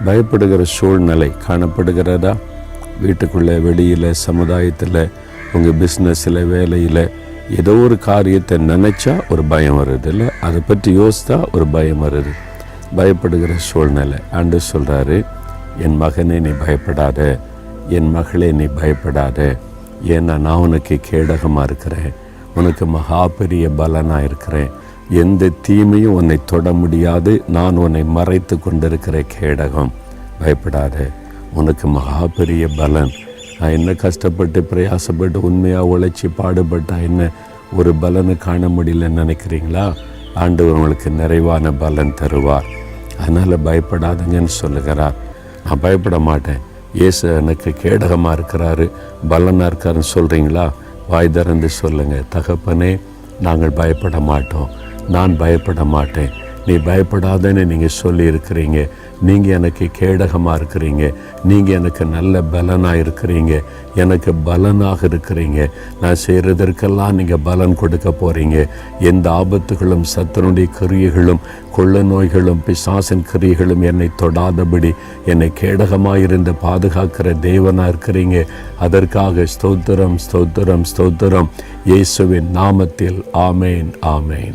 பயப்படுகிற சூழ்நிலை காணப்படுகிறதா? வீட்டுக்குள்ளே, வெளியில், சமுதாயத்தில், உங்கள் பிஸ்னஸில், வேலையில் ஏதோ ஒரு காரியத்தை நினச்சா ஒரு பயம் வருது இல்லை? அதை பற்றி யோசித்தா ஒரு பயம் வருது. பயப்படுகிற சூழ்நிலை. ஆண்டவர் சொல்கிறாரு, என் மகனே நீ பயப்படாத, என் மகளே நீ பயப்படாத, ஏன்னா நான் உனக்கு கேடகமாக இருக்கிறேன், உனக்கு மகா பெரிய பலனாக இருக்கிறேன், எந்த தீமையும் உன்னை தொட முடியாது, நான் உன்னை மறைத்து கொண்டிருக்கிற கேடகம், பயப்படாத, உனக்கு மகா பெரிய பலன். நான் என்ன கஷ்டப்பட்டு பிரயாசப்பட்டு உண்மையாக உழைச்சி பாடுபட்டா என்ன ஒரு பலனை காண முடியலன்னு நினைக்கிறீங்களா? ஆண்டவர் உங்களுக்கு நிறைவான பலன் தருவார். அதனால் பயப்படாதுங்கன்னு சொல்லுகிறார். நான் பயப்பட மாட்டேன், இயேசு எனக்கு கேடகமாக இருக்கிறாரு, பலனாக இருக்காருன்னு சொல்கிறீங்களா? வாய் திறந்து சொல்லுங்கள், தகப்பனே நாங்கள் பயப்பட மாட்டோம், நான் பயப்பட மாட்டேன், நீ பயப்படாதன்னு நீங்கள் சொல்லியிருக்கிறீங்க, நீங்கள் எனக்கு கேடகமாக இருக்கிறீங்க, நீங்கள் எனக்கு நல்ல பலனாக இருக்கிறீங்க, எனக்கு பலனாக இருக்கிறீங்க, நான் செய்கிறதற்கெல்லாம் நீங்கள் பலன் கொடுக்க போகிறீங்க. எந்த ஆபத்துகளும் சத்துருடைய கிரியைகளும் கொள்ள நோய்களும் பிசாசின் கிரியைகளும் என்னை தொடாதபடி என்னை கேடகமாக இருந்து பாதுகாக்கிற தேவனாக இருக்கிறீங்க. அதற்காக ஸ்தோத்திரம், ஸ்தோத்திரம், ஸ்தோத்திரம். இயேசுவின் நாமத்தில் ஆமேன், ஆமேன்.